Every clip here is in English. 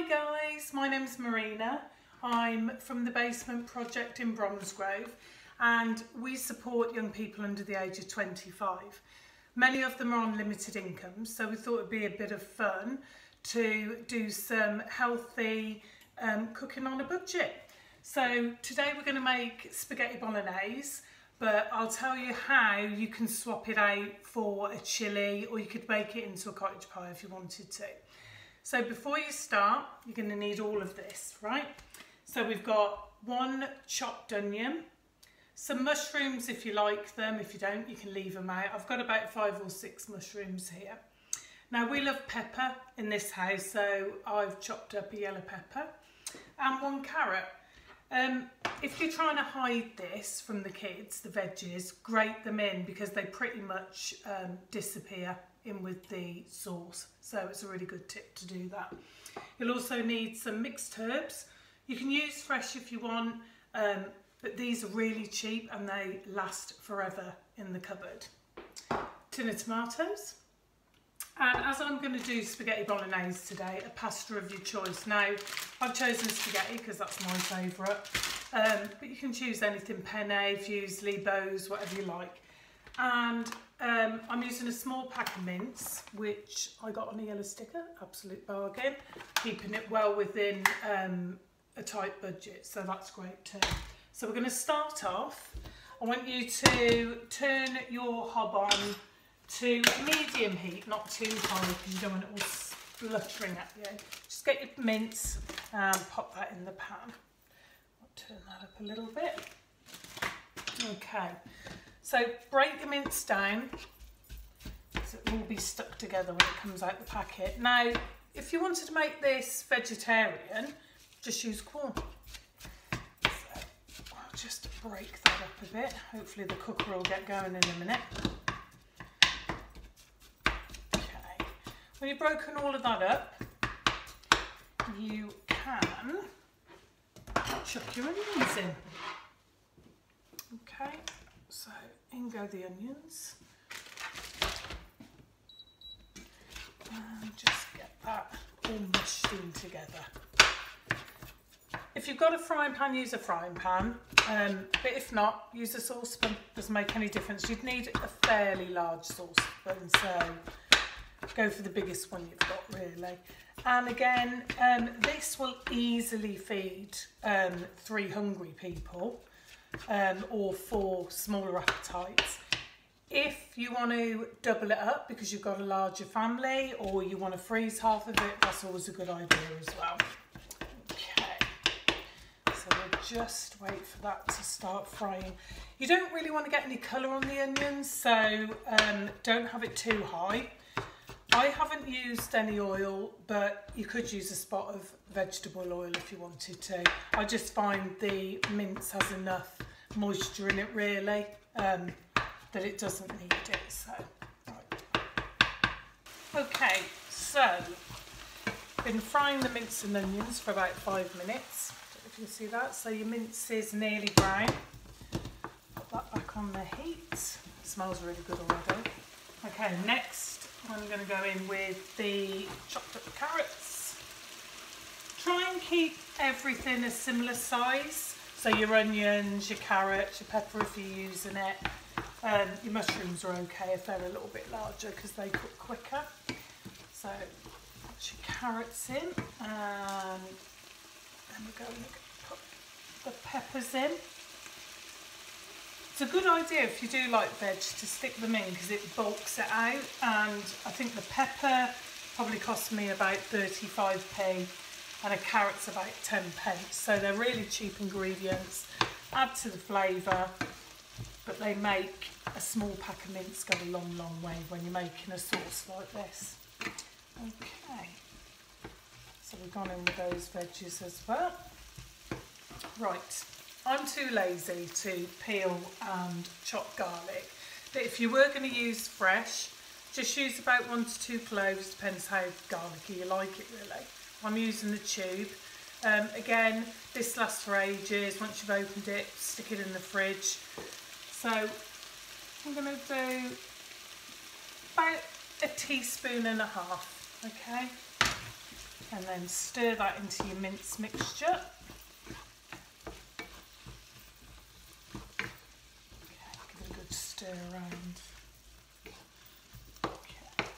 Hi guys, my name's Marina. I'm from the Basement Project in Bromsgrove and we support young people under the age of 25. Many of them are on limited incomes, so we thought it'd be a bit of fun to do some healthy cooking on a budget. So today we're going to make spaghetti bolognese, but I'll tell you how you can swap it out for a chilli, or you could make it into a cottage pie if you wanted to. So before you start, you're going to need all of this, right? So we've got one chopped onion, some mushrooms if you like them. If you don't, you can leave them out. I've got about 5 or 6 mushrooms here. Now we love pepper in this house, so I've chopped up a yellow pepper and 1 carrot. If you're trying to hide this from the kids, the veggies, grate them in because they pretty much disappear in with the sauce, so it's a really good tip to do that. You'll also need some mixed herbs. You can use fresh if you want, but these are really cheap and they last forever in the cupboard. Tin of tomatoes, and as I'm going to do spaghetti bolognese today, a pasta of your choice. Now I've chosen spaghetti because that's my favourite, but you can choose anything: penne, fusilli, bows, whatever you like. And I'm using a small pack of mince, which I got on a yellow sticker, absolute bargain, keeping it well within a tight budget, so that's great too. So we're going to start off. I want you to turn your hob on to medium heat, not too high because you don't want it all spluttering at you. Just get your mince and pop that in the pan. I'll turn that up a little bit. Okay. So break the mince down so it will be stuck together when it comes out the packet. Now, if you wanted to make this vegetarian, just use corn. So I'll just break that up a bit. Hopefully the cooker will get going in a minute. Okay. When you've broken all of that up, you can chuck your onions in. Okay. So in go the onions, and just get that all mushed in together. If you've got a frying pan, use a frying pan, but if not, use a saucepan. Doesn't make any difference. You'd need a fairly large saucepan, so go for the biggest one you've got really. And again, this will easily feed 3 hungry people. Or 4 smaller appetites. If you want to double it up because you've got a larger family, or you want to freeze half of it, that's always a good idea as well. Okay, so we'll just wait for that to start frying. You don't really want to get any colour on the onions, so don't have it too high. I haven't used any oil, but you could use a spot of vegetable oil if you wanted to. I just find the mince has enough moisture in it really that it doesn't need it. So, right. Okay, so been frying the mince and onions for about 5 minutes. I don't know if you can see that. So your mince is nearly brown. Put that back on the heat. It smells really good already. Okay, next I'm going to go in with the chopped up carrots. Try and keep everything a similar size. So your onions, your carrots, your pepper if you're using it. Your mushrooms are okay if they're a little bit larger because they cook quicker. So put your carrots in, and then we're going to put the peppers in. It's a good idea if you do like veg to stick them in because it bulks it out, and I think the pepper probably cost me about 35p and a carrot's about 10p, so they're really cheap ingredients, add to the flavour, but they make a small pack of mince go a long, long way when you're making a sauce like this. Okay, so we've gone in with those veggies as well. Right. I'm too lazy to peel and chop garlic, but if you were going to use fresh, just use about 1 to 2 cloves, depends how garlicky you like it really. I'm using the tube. Again, this lasts for ages. Once you've opened it, stick it in the fridge. So I'm going to do about 1.5 teaspoons, okay? and then stir that into your mince mixture. Okay, give it a good stir around. Okay.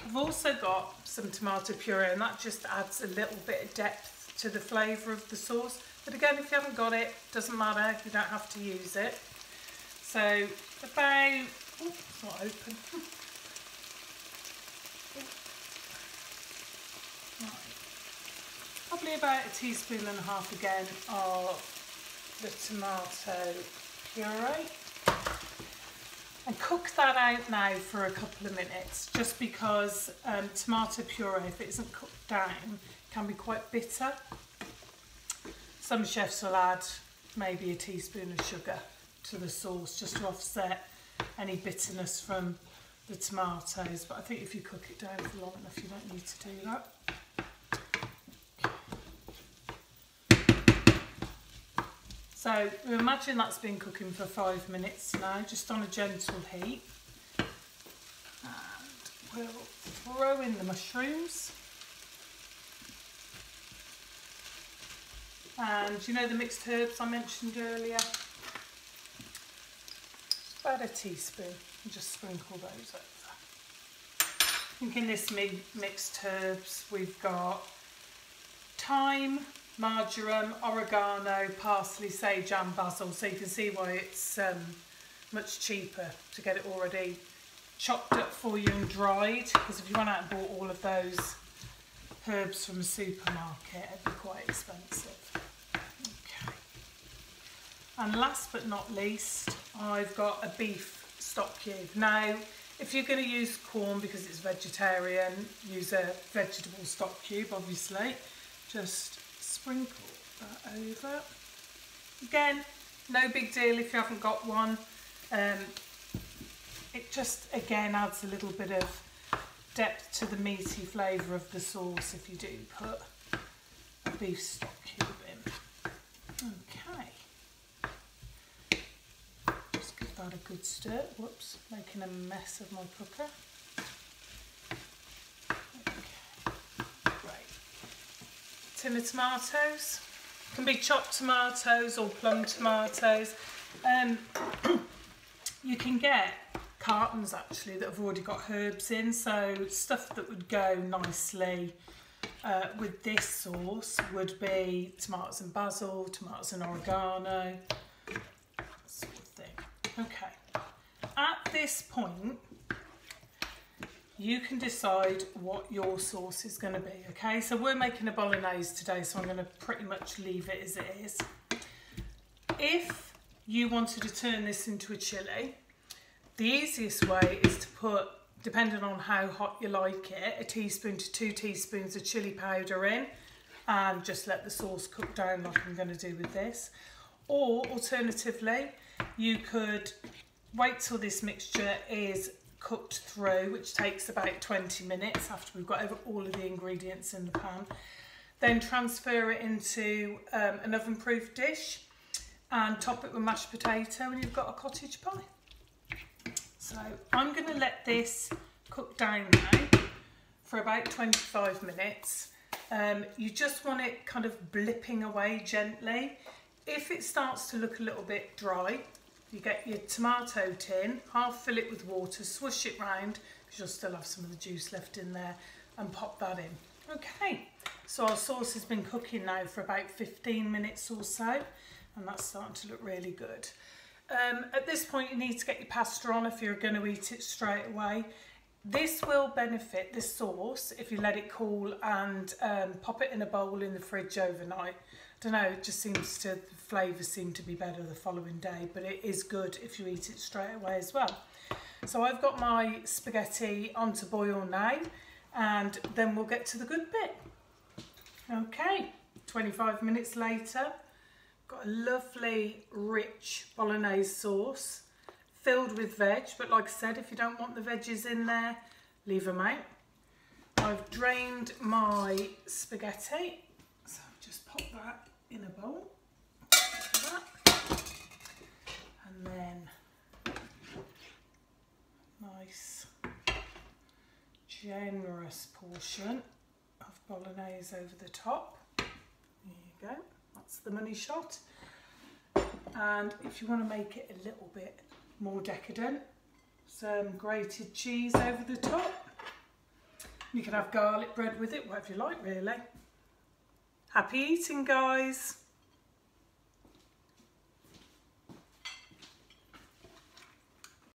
I've also got some tomato puree, and that just adds a little bit of depth to the flavour of the sauce. But again, if you haven't got it, doesn't matter, you don't have to use it. So about, oh, it's not open. Right. Probably about 1.5 teaspoons again of the tomato puree. And cook that out now for a couple of minutes, just because tomato puree, if it isn't cooked down, can be quite bitter. Some chefs will add maybe 1 teaspoon of sugar to the sauce just to offset any bitterness from the tomatoes, but I think if you cook it down for long enough you don't need to do that. So imagine that's been cooking for 5 minutes now, just on a gentle heat, and we'll throw in the mushrooms. And you know the mixed herbs I mentioned earlier? About 1 teaspoon, and just sprinkle those over. I think in this mixed herbs we've got thyme, marjoram, oregano, parsley, sage and basil, so you can see why it's much cheaper to get it already chopped up for you and dried, because if you went out and bought all of those herbs from a supermarket it'd be quite expensive. And last but not least, I've got a beef stock cube. Now, if you're going to use corn because it's vegetarian, use a vegetable stock cube, obviously. Just sprinkle that over. Again, no big deal if you haven't got one. It just, again, adds a little bit of depth to the meaty flavour of the sauce if you do put a beef stock cube in. Okay. A good stir. Whoops, making a mess of my cooker. Okay. Right. Tin of tomatoes. Can be chopped tomatoes or plum tomatoes. You can get cartons actually that have already got herbs in, so stuff that would go nicely with this sauce would be tomatoes and basil, tomatoes and oregano. Okay, at this point you can decide what your sauce is going to be, okay? So we're making a bolognese today, so I'm going to pretty much leave it as it is. If you wanted to turn this into a chilli, the easiest way is to put, depending on how hot you like it, 1 teaspoon to 2 teaspoons of chilli powder in and just let the sauce cook down like I'm going to do with this. Or alternatively, you could wait till this mixture is cooked through, which takes about 20 minutes after we've got all of the ingredients in the pan. Then transfer it into an oven-proof dish and top it with mashed potato and you've got a cottage pie. So I'm going to let this cook down now for about 25 minutes. You just want it kind of blipping away gently. If it starts to look a little bit dry, you get your tomato tin, half fill it with water, swish it round, because you'll still have some of the juice left in there, and pop that in. Okay, so our sauce has been cooking now for about 15 minutes or so, and that's starting to look really good. At this point you need to get your pasta on if you're going to eat it straight away. This will benefit this sauce if you let it cool and pop it in a bowl in the fridge overnight. I don't know, it just seems to, the flavours seem to be better the following day, but it is good if you eat it straight away as well. So I've got my spaghetti on to boil now, and then we'll get to the good bit. Okay, 25 minutes later, got a lovely rich bolognese sauce filled with veg, but like I said, if you don't want the veggies in there, leave them out. I've drained my spaghetti, so I've just pop that in a bowl, like that. And then nice generous portion of bolognese over the top. There you go, that's the money shot. And if you want to make it a little bit more decadent, some grated cheese over the top. You can have garlic bread with it, whatever you like really. Happy eating, guys!